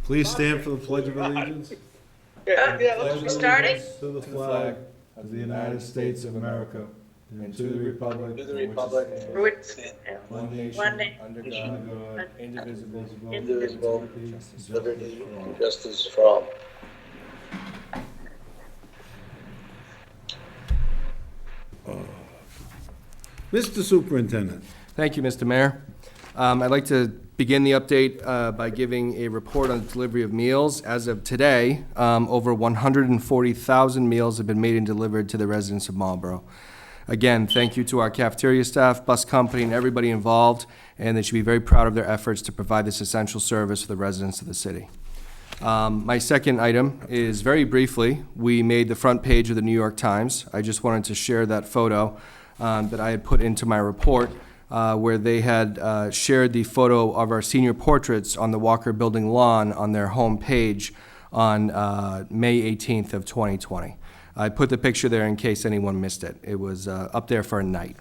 Please stand for the Pledge of Allegiance. We're starting. To the flag of the United States of America and to the republic For which one nation, one nation, under God, indivisible, indivisible, with liberty and justice for all. Mr. Superintendent. Thank you, Mr. Mayor. I'd like to begin the update by giving a report on the delivery of meals. As of today, over 140,000 meals have been made and delivered to the residents of Marlborough. Again, thank you to our cafeteria staff, bus company, and everybody involved, and they should be very proud of their efforts to provide this essential service for the residents of the city. My second item is, very briefly, we made the front page of the New York Times. I just wanted to share that photo that I had put into my report, where they had shared the photo of our senior portraits on the Walker Building lawn on their home page on May 18th of 2020. I put the picture there in case anyone missed it. It was up there for a night.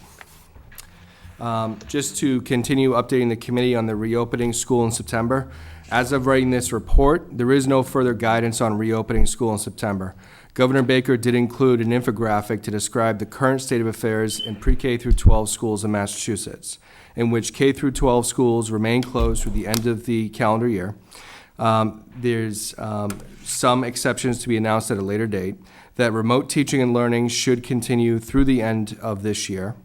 Just to continue updating the committee on the reopening school in September, as of writing this report, there is no further guidance on reopening school in September. Governor Baker did include an infographic to describe the current state of affairs in pre-K through 12 schools in Massachusetts, in which K through 12 schools remain closed through the end of the calendar year. There's some exceptions to be announced at a later date, that remote teaching and learning should continue through the end of this year.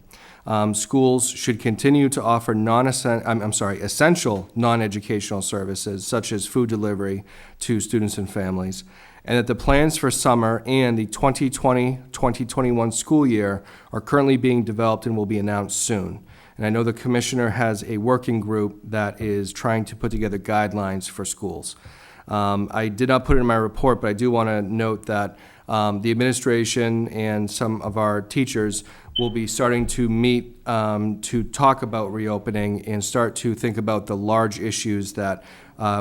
Schools should continue to offer essential non-educational services, such as food delivery to students and families, and that the plans for summer and the 2020-2021 school year are currently being developed and will be announced soon. And I know the commissioner has a working group that is trying to put together guidelines for schools. I did not put it in my report, but I do want to note that the administration and some of our teachers will be starting to meet to talk about reopening and start to think about the large issues that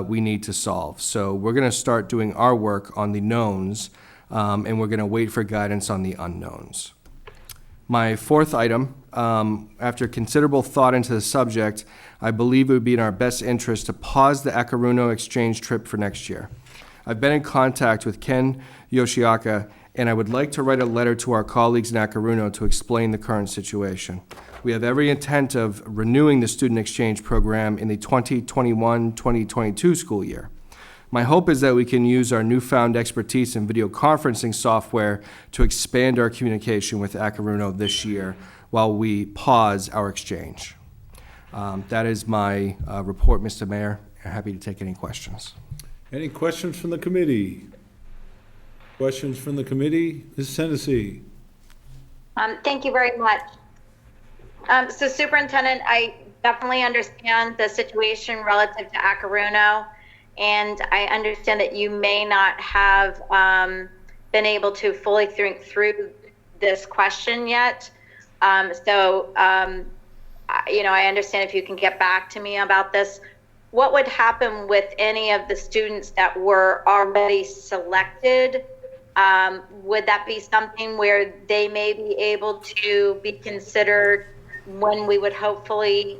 we need to solve. So we're going to start doing our work on the knowns, and we're going to wait for guidance on the unknowns. My fourth item, after considerable thought into the subject, I believe it would be in our best interest to pause the Akaruno exchange trip for next year. I've been in contact with Ken Yoshiaka, and I would like to write a letter to our colleagues in Akaruno to explain the current situation. We have every intent of renewing the student exchange program in the 2021-2022 school year. My hope is that we can use our newfound expertise in video conferencing software to expand our communication with Akaruno this year while we pause our exchange. That is my report, Mr. Mayor. I'm happy to take any questions. Any questions from the committee? Questions from the committee? Ms. Hennessy. Thank you very much. So Superintendent, I definitely understand the situation relative to Akaruno, and I understand that you may not have been able to fully think through this question yet. I understand if you can get back to me about this. What would happen with any of the students that were already selected? Would that be something where they may be able to be considered when we would hopefully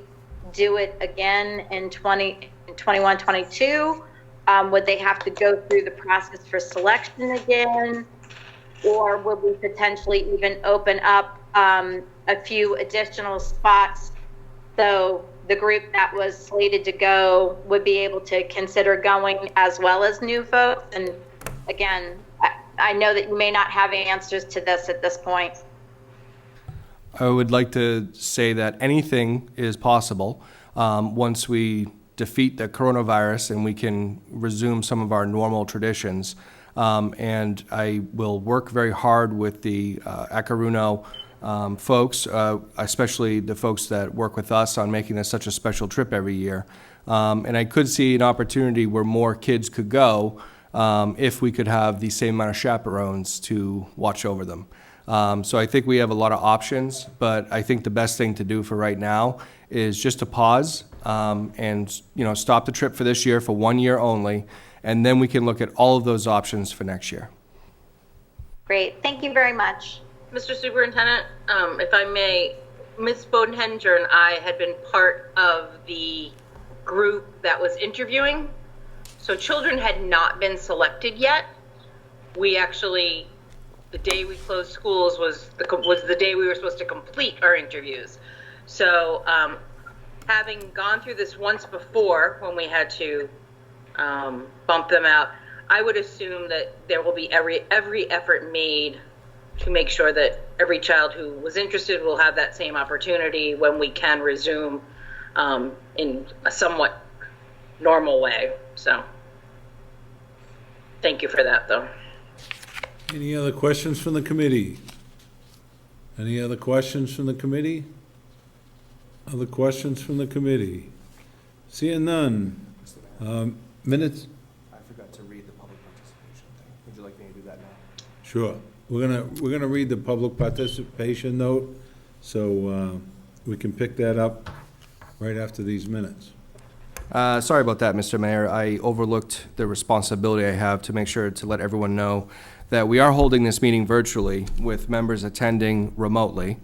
do it again in 2021, 22? Would they have to go through the process for selection again? Or would we potentially even open up a few additional spots so the group that was slated to go would be able to consider going as well as new folks? And again, I know that you may not have answers to this at this point. I would like to say that anything is possible once we defeat the coronavirus and we can resume some of our normal traditions. And I will work very hard with the Akaruno folks, especially the folks that work with us on making this such a special trip every year. And I could see an opportunity where more kids could go if we could have the same amount of chaperones to watch over them. So I think we have a lot of options, but I think the best thing to do for right now is just to pause and stop the trip for this year for 1 year only, and then we can look at all of those options for next year. Great, thank you very much. Mr. Superintendent, if I may, Ms. Bodenhenger and I had been part of the group that was interviewing. So children had not been selected yet. We actually, the day we closed schools was the day we were supposed to complete our interviews. So having gone through this once before when we had to bump them out, I would assume that there will be every effort made to make sure that every child who was interested will have that same opportunity when we can resume in a somewhat normal way. So thank you for that, though. Any other questions from the committee? Any other questions from the committee? Other questions from the committee? Seeing none. Minutes? I forgot to read the public participation thing. Would you like me to do that now? Sure. We're gonna read the public participation note, so we can pick that up right after these minutes. Sorry about that, Mr. Mayor. I overlooked the responsibility I have to make sure to let everyone know that we are holding this meeting virtually with members attending remotely.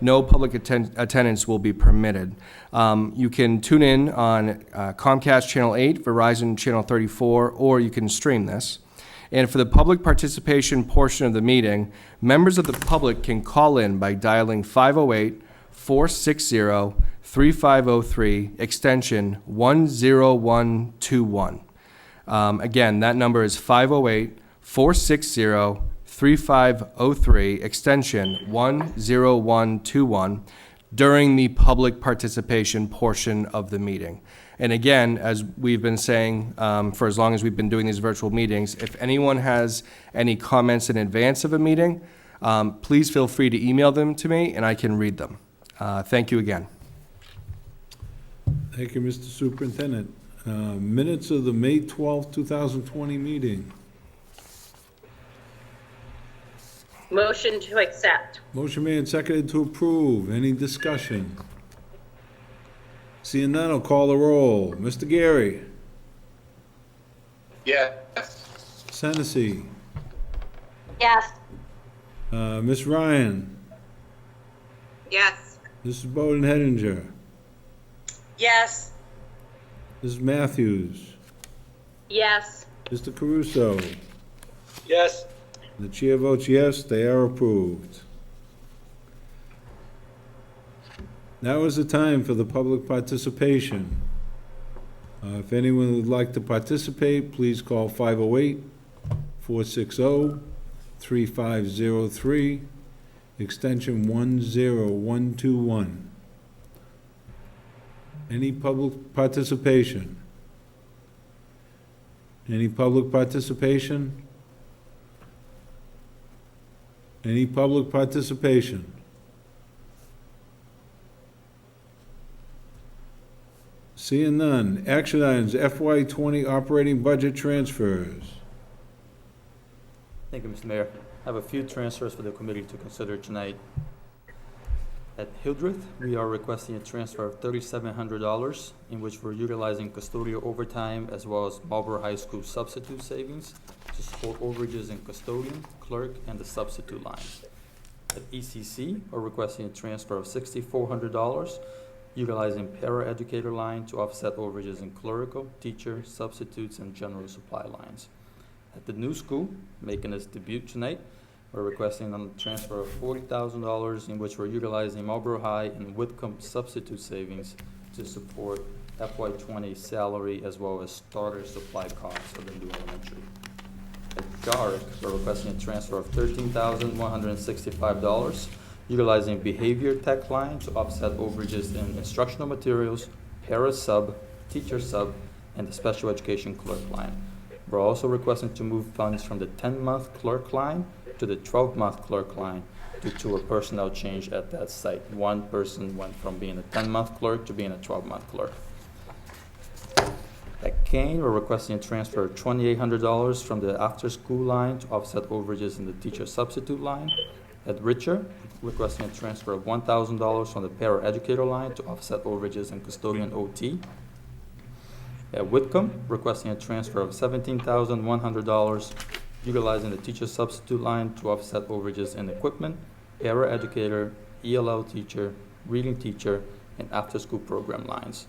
No public attendance will be permitted. You can tune in on Comcast Channel 8, Verizon Channel 34, or you can stream this. And for the public participation portion of the meeting, members of the public can call in by dialing 508-460-3503, extension 10121. Again, that number is 508-460-3503, extension 10121, during the public participation portion of the meeting. And again, as we've been saying for as long as we've been doing these virtual meetings, if anyone has any comments in advance of a meeting, please feel free to email them to me and I can read them. Thank you again. Thank you, Mr. Superintendent. Minutes of the May 12th, 2020 meeting. Motion to accept. Motion made and seconded to approve. Any discussion? Seeing none, I'll call the roll. Mr. Gary? Yes. Hennessy? Yes. Ms. Ryan? Yes. Mrs. Bowden Hedinger? Yes. Mrs. Matthews? Yes. Mr. Caruso? Yes. The chair votes yes, they are approved. Now is the time for the public participation. If anyone would like to participate, please call 508-460-3503, extension 10121. Any public participation? Any public participation? Any public participation? Seeing none. Action items, FY20 operating budget transfers. Thank you, Mr. Mayor. I have a few transfers for the committee to consider tonight. At Hildreth, we are requesting a transfer of $3,700, in which we're utilizing custodial overtime as well as Marlborough High School substitute savings to support overages in custodian, clerk, and the substitute lines. At ECC, we're requesting a transfer of $6,400, utilizing para-educator line to offset overages in clerical, teacher, substitutes, and general supply lines. At the new school, making its debut tonight, we're requesting a transfer of $40,000, in which we're utilizing Marlborough High and Whitcomb substitute savings to support FY20 salary as well as starter supply costs of the new elementary. At Garrick, we're requesting a transfer of $13,165, utilizing behavior tech line to offset overages in instructional materials, para sub, teacher sub, and the special education clerk line. We're also requesting to move funds from the 10-month clerk line to the 12-month clerk line due to a personnel change at that site. One person went from being a 10-month clerk to being a 12-month clerk. At Kane, we're requesting a transfer of $2,800 from the after-school line to offset overages in the teacher substitute line. At Richer, requesting a transfer of $1,000 from the para-educator line to offset overages in custodian OT. At Whitcomb, requesting a transfer of $17,100, utilizing the teacher substitute line to offset overages in equipment, para-educator, ELL teacher, reading teacher, and after-school program lines.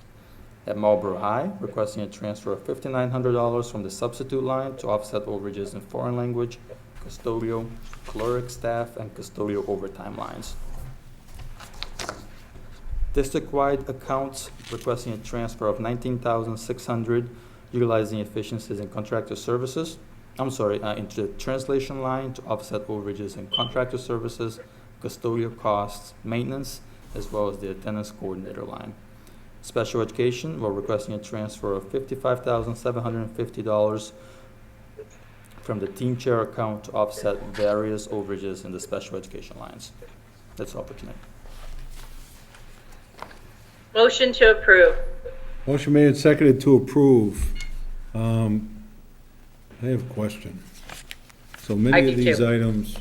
At Marlborough High, requesting a transfer of $5,900 from the substitute line to offset overages in foreign language, custodial, cleric staff, and custodial overtime lines. District-wide accounts, requesting a transfer of $19,600, utilizing efficiencies in contractor services. Into the translation line to offset overages in contractor services, custodial costs, maintenance, as well as the attendance coordinator line. Special education, we're requesting a transfer of $55,750 from the team chair account to offset various overages in the special education lines. That's all for tonight. Motion to approve. Motion made and seconded to approve. I have a question. So I many do of these too. items,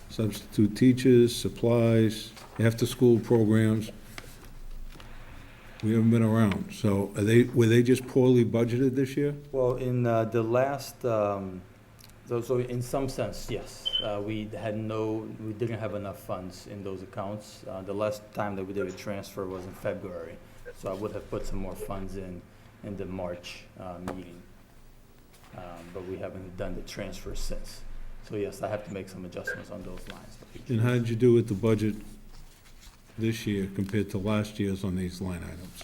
substitute teachers, supplies, after-school programs, we haven't been around. So were they just poorly budgeted this year? Well, in the last, so in some sense, yes. We didn't have enough funds in those accounts. The last time that we did a transfer was in February. So I would have put some more funds in the March meeting. But we haven't done the transfer since. So yes, I have to make some adjustments on those lines. And how did you do with the budget this year compared to last year's on these line items?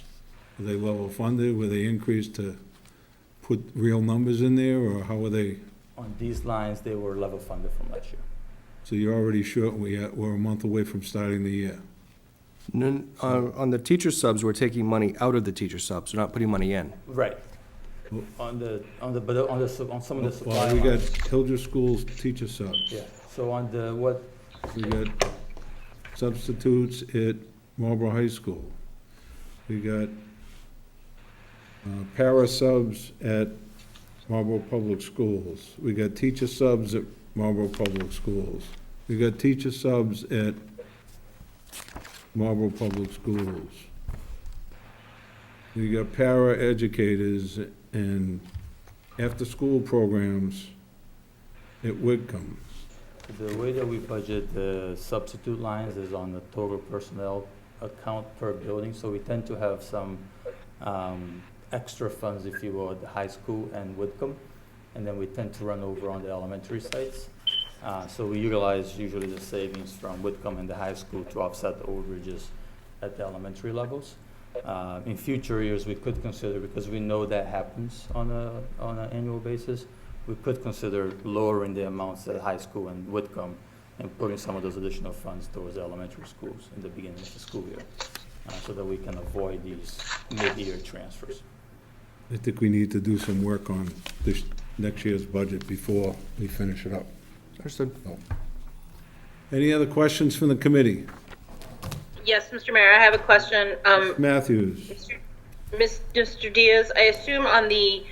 Were they level funded? Were they increased to put real numbers in there, or how were they? On these lines, they were level funded from last year. So you're already short, we're a month away from starting the year. On the teacher subs, we're taking money out of the teacher subs, we're not putting money in. Right. On some of the supply Well, we got lines. Hildreth Schools teacher subs. Yeah, so on the, what, We got substitutes at Marlborough High School. We got para subs at Marlborough Public Schools. We got teacher subs at Marlborough Public Schools. We got teacher subs at Marlborough Public Schools. We got para educators and after-school programs at Whitcomb. the way that we budget the substitute lines is on the total personnel account per building, so we tend to have some extra funds, if you will, at the high school and Whitcomb, and then we tend to run over on the elementary sites. So we utilize usually the savings from Whitcomb and the high school to offset the overages at the elementary levels. In future years, we could consider, because we know that happens on an annual basis, we could consider lowering the amounts at high school and Whitcomb and putting some of those additional funds towards the elementary schools in the beginning of the school year, so that we can avoid these mid-year transfers. I think we need to do some work on this next year's budget before we finish it up. Understood. Any other questions from the committee? Yes, Mr. Mayor, I have a question. Matthews? Mr. Diaz, I assume on the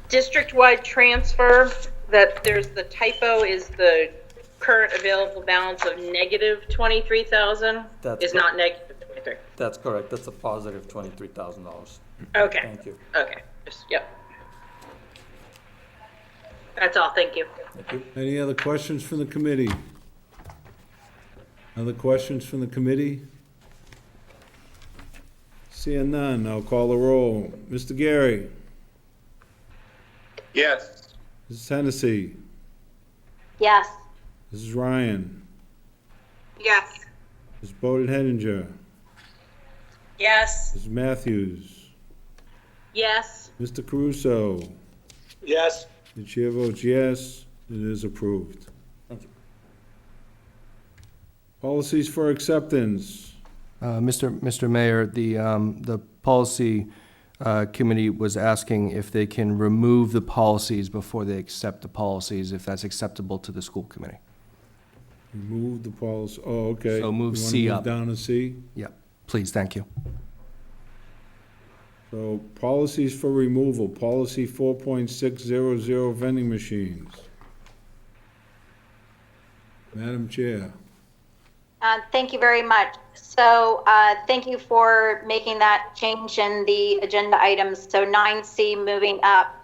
district-wide transfer that there's the typo is the current available balance of negative 23,000? That's Is not negative 23. That's correct. That's a positive $23,000. Okay. Thank you. Okay. Yep. That's all. Thank you. Thank you. Any other questions from the committee? Other questions from the committee? Seeing none, I'll call the roll. Mr. Gary? Yes. Mrs. Hennessy? Yes. Mrs. Ryan? Yes. Mrs. Bowden-Henninger? Yes. Mrs. Matthews? Yes. Mr. Caruso? Yes. The chair votes yes, it is approved. Thank you. Policies for acceptance. Mr. Mayor, the policy committee was asking if they can remove the policies before they accept the policies, if that's acceptable to the school committee. Remove the policy, oh, okay. So move You wanna C move up. down to C? Yeah, please, thank you. So policies for removal, policy 4.600 vending machines. Madam Chair. Thank you very much. So thank you for making that change in the agenda items. So 9C moving up.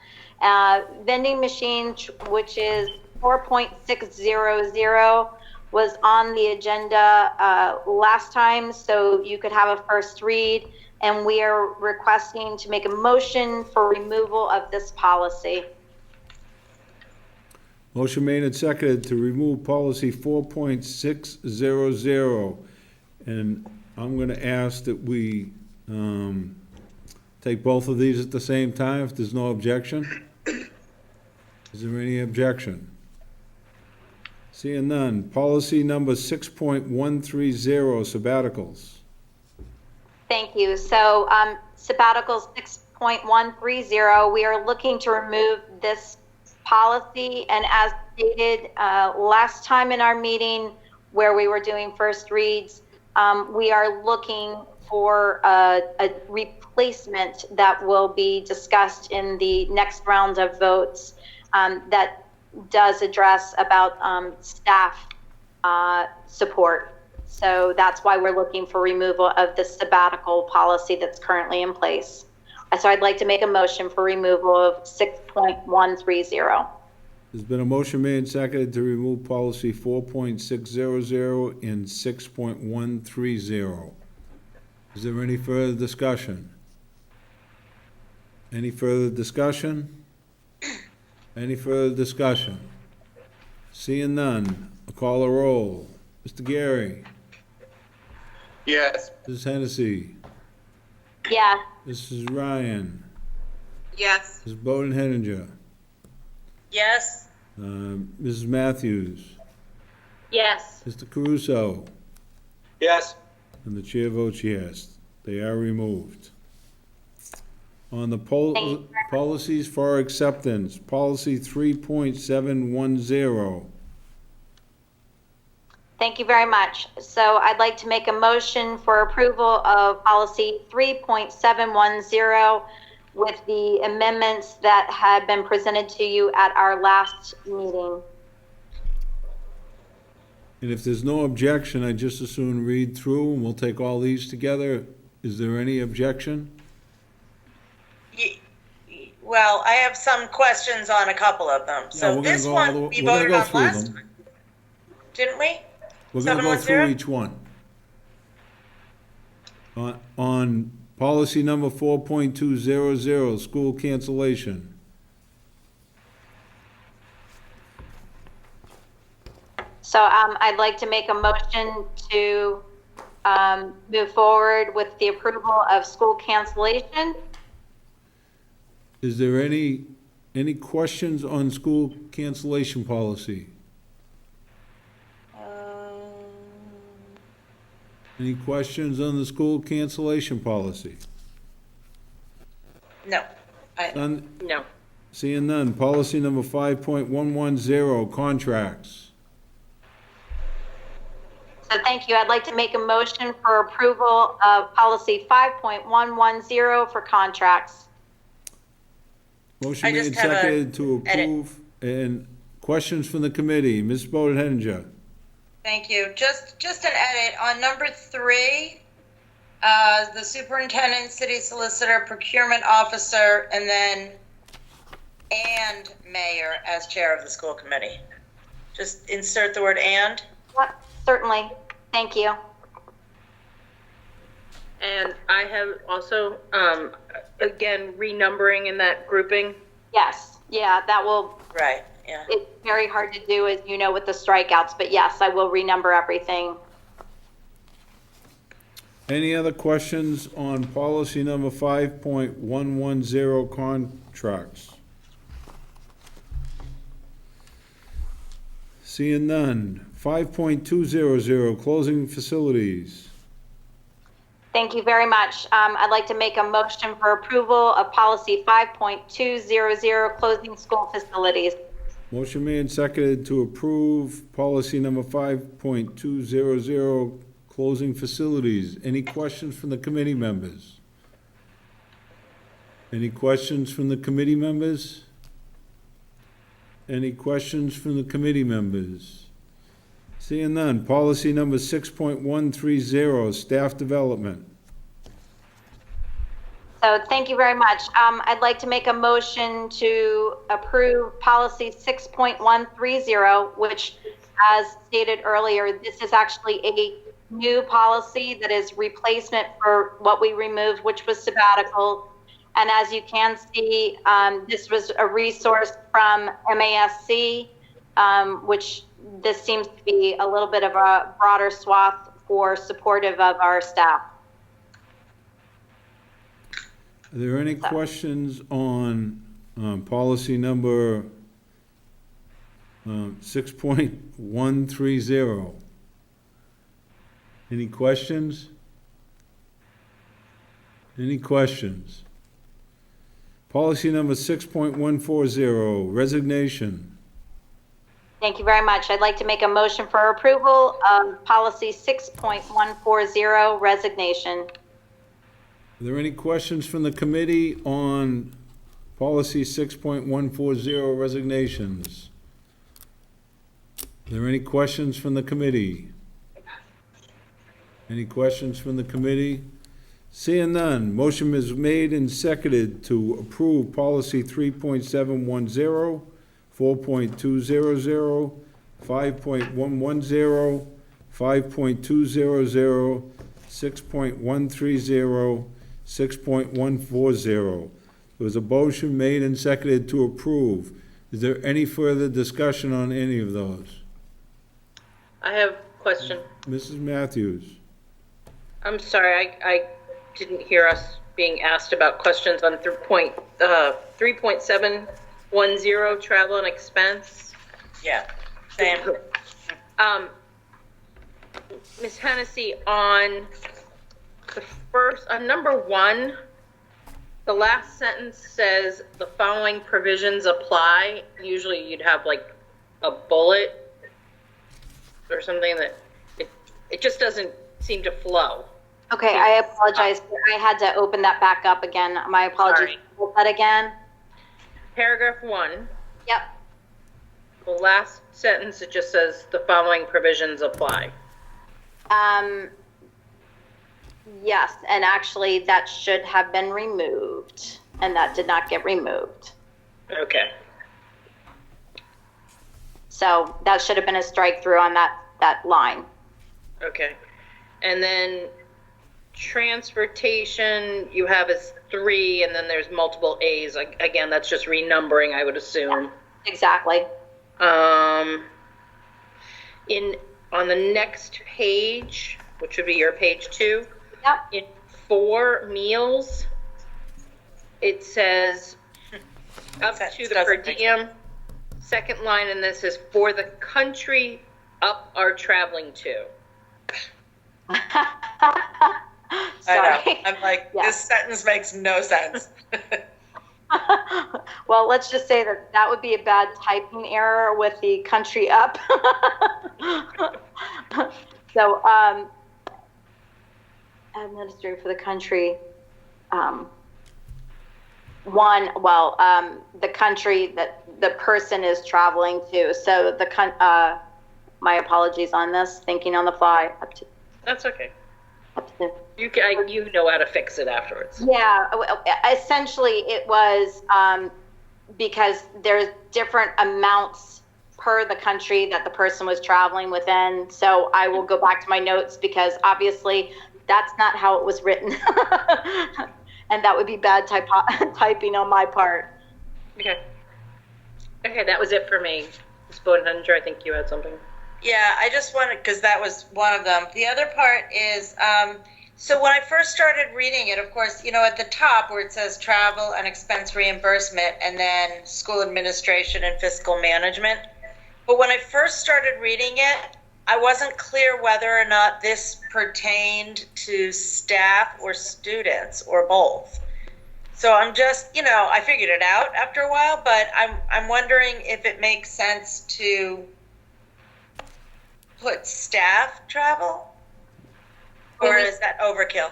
Vending machines, which is 4.600, was on the agenda last time, so you could have a first read. and we are requesting to make a motion for removal of this policy. Motion made and seconded to remove policy 4.600. And I'm going to ask that we take both of these at the same time, if there's no objection. Is there any objection? Seeing none. Policy number 6.130, sabbaticals. Thank you. So sabbaticals 6.130, we are looking to remove this policy. And as stated last time in our meeting where we were doing first reads, we are looking for a replacement that will be discussed in the next round of votes that does address about staff support. So that's why we're looking for removal of the sabbatical policy that's currently in place. So I'd like to make a motion for removal of 6.130. There's been a motion made and seconded to remove policy 4.600 and 6.130. Is there any further discussion? Any further discussion? Any further discussion? Seeing none, I'll call a roll. Mr. Gary? Yes. Mrs. Hennessy? Yeah. Mrs. Ryan? Yes. Mrs. Bowden-Henninger? Yes. Mrs. Matthews? Yes. Mr. Caruso? Yes. And the chair votes yes. They are removed. On the Thank you. policies for acceptance, policy 3.710. Thank you very much. So I'd like to make a motion for approval of policy 3.710 with the amendments that had been presented to you at our last meeting. And if there's no objection, I just as soon read through and we'll take all these together. Is there any objection? Well, I have some questions on a couple of them. Yeah, So we're this gonna go all one, the- we we're gonna voted go on through last them. time, didn't we? We're gonna go 710? through each one. On policy number 4.200, school cancellation. So I'd like to make a motion to move forward with the approval of school cancellation. Is there any questions on school cancellation policy? Any questions on the school cancellation policy? No. None? No. Seeing none. Policy number 5.110, contracts. So thank you. I'd like to make a motion for approval of policy 5.110 for contracts. Motion I made just and have a seconded to edit. approve. And questions from the committee? Ms. Bowden-Henninger. Thank you. Just an edit on number 3, the superintendent, city solicitor, procurement officer, and then and mayor as chair of the school committee. Just insert the word and. Yep, certainly. Thank you. And I have also, again, renumbering in that grouping. Yes. Yeah, that will, Right, yeah. it's very hard to do, as you know, with the strikeouts, but yes, I will renumber everything. Any other questions on policy number 5.110, contracts? Seeing none. 5.200, closing facilities. Thank you very much. I'd like to make a motion for approval of policy 5.200, closing school facilities. Motion made and seconded to approve policy number 5.200, closing facilities. Any questions from the committee members? Any questions from the committee members? Any questions from the committee members? Seeing none. Policy number 6.130, staff development. So thank you very much. I'd like to make a motion to approve policy 6.130, which, as stated earlier, this is actually a new policy that is replacement for what we removed, which was sabbatical. And as you can see, this was a resource from MASC, which this seems to be a little bit of a broader swath for supportive of our staff. Are there any questions on policy number 6.130? Any questions? Any questions? Policy number 6.140, resignation. Thank you very much. I'd like to make a motion for approval of policy 6.140, resignation. Are there any questions from the committee on policy 6.140, resignations? Are there any questions from the committee? Any questions from the committee? Seeing none, motion is made and seconded to approve policy 3.710, 4.200, 5.110, 5.200, 6.130, 6.140. There was a motion made and seconded to approve. Is there any further discussion on any of those? I have a question. Mrs. Matthews? I'm sorry, I didn't hear us being asked about questions on 3.710, travel and expense. Yeah, same. Ms. Hennessy, on the first, on number 1, the last sentence says the following provisions apply. Usually you'd have like a bullet or something that it just doesn't seem to flow. Okay, I apologize. I had to open that back up again. My apologies. Hold that again. Paragraph 1. Yep. The last sentence, it just says the following provisions apply. Yes, and actually that should have been removed, and that did not get removed. Okay. So that should have been a strike through on that line. Okay. And then transportation, you have as 3, and then there's multiple A's. Again, that's just renumbering, I would assume. Yeah, exactly. On the next page, which would be your page 2, Yep. in 4 meals, it says up to the per diem. Second line in this is for the country up are traveling to. I know. Sorry. I'm like, Yeah. this sentence makes no sense. Well, let's just say that would be a bad typing error with the country up. So, administrator for the country, the country that the person is traveling to. So my apologies on this, thinking on the fly. That's okay. Up to You know how to fix it afterwards. Yeah, essentially it was because there's different amounts per the country that the person was traveling within. So I will go back to my notes because obviously that's not how it was written. And that would be bad typing on my part. Okay. Okay, that was it for me. Ms. Bodenhender, I think you had something. Yeah, I just wanted, because that was one of them. The other part is, so when I first started reading it, of course, at the top where it says travel and expense reimbursement and then school administration and fiscal management. But when I first started reading it, I wasn't clear whether or not this pertained to staff or students or both. So I'm just, I figured it out after a while, but I'm wondering if it makes sense to put staff travel, or is that overkill?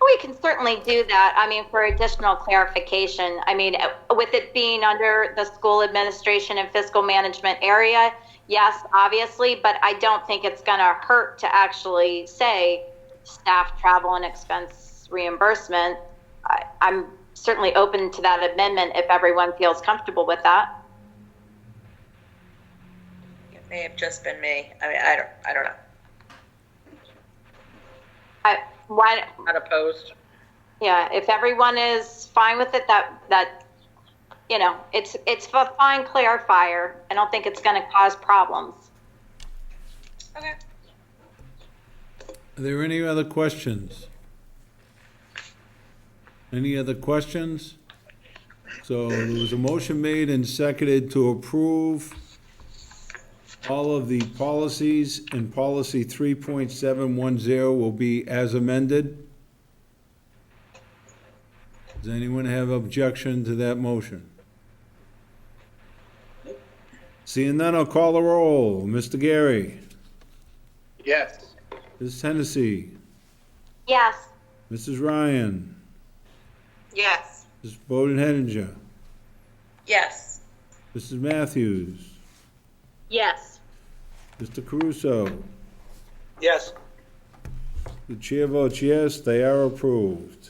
We can certainly do that. I mean, for additional clarification, I mean, with it being under the school administration and fiscal management area, yes, obviously, but I don't think it's going to hurt to actually say staff travel and expense reimbursement. I'm certainly open to that amendment if everyone feels comfortable with that. It may have just been me. I mean, I don't know. Why, Not opposed. yeah, if everyone is fine with it, that, you know, it's a fine clarifier. I don't think it's gonna cause problems. Okay. Are there any other questions? Any other questions? So there was a motion made and seconded to approve all of the policies, and policy 3.710 will be as amended. Does anyone have objection to that motion? Seeing none, I'll call the roll. Mr. Gary? Yes. Mrs. Hennessy? Yes. Mrs. Ryan? Yes. Mrs. Bowden Henninger? Yes. Mrs. Matthews? Yes. Mr. Caruso? Yes. The chair votes yes, they are approved.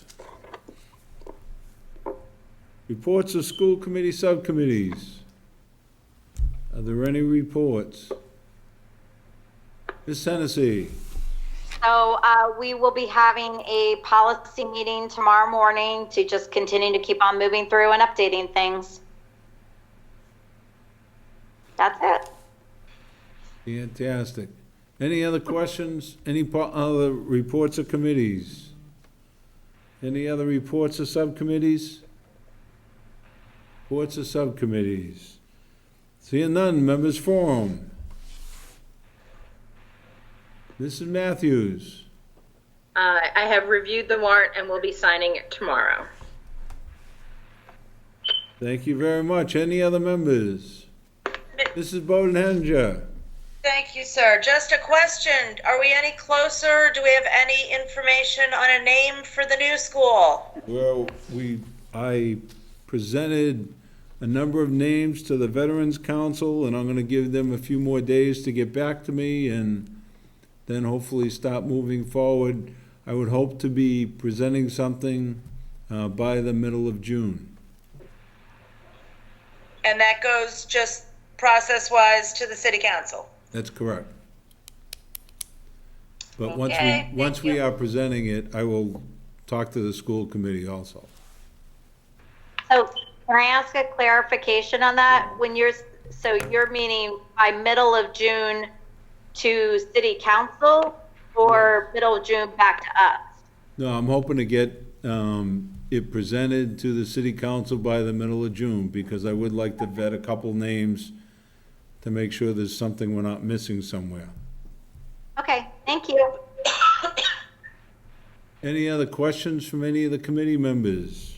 Reports of school committee subcommittees. Are there any reports? Ms. Hennessy? So we will be having a policy meeting tomorrow morning to just continue to keep on moving through and updating things. That's it. Fantastic. Any other questions? Any other reports of committees? Any other reports of subcommittees? Reports of subcommittees. Seeing none, members forum. Mrs. Matthews? I have reviewed the warrant and will be signing it tomorrow. Thank you very much. Any other members? Mrs. Bowden Henninger? Thank you, sir. Just a question. Are we any closer? Do we have any information on a name for the new school? Well, I presented a number of names to the Veterans Council, and I'm gonna give them a few more days to get back to me, and then hopefully start moving forward. I would hope to be presenting something by the middle of June. And that goes just process-wise to the city council? That's correct. But Okay, once thank we you. are presenting it, I will talk to the school committee also. So can I ask a clarification on that? So you're meaning by middle of June to city council or middle of June back to us? No, I'm hoping to get it presented to the city council by the middle of June, because I would like to vet a couple names to make sure there's something we're not missing somewhere. Okay, thank you. Any other questions from any of the committee members?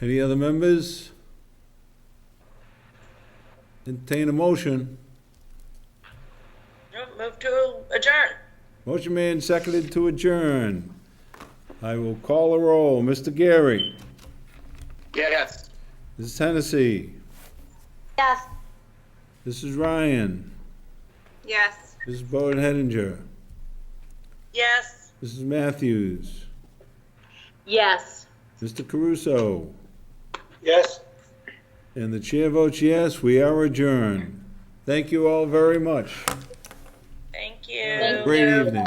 Any other members? Entertain a motion. Move to adjourn. Motion made and seconded to adjourn. I will call a roll. Mr. Gary? Yes. Mrs. Hennessy? Yes. Mrs. Ryan? Yes. Mrs. Bowden Henninger? Yes. Mrs. Matthews? Yes. Mr. Caruso? Yes. And the chair votes yes, we are adjourned. Thank you all very much. Thank you. Great evening.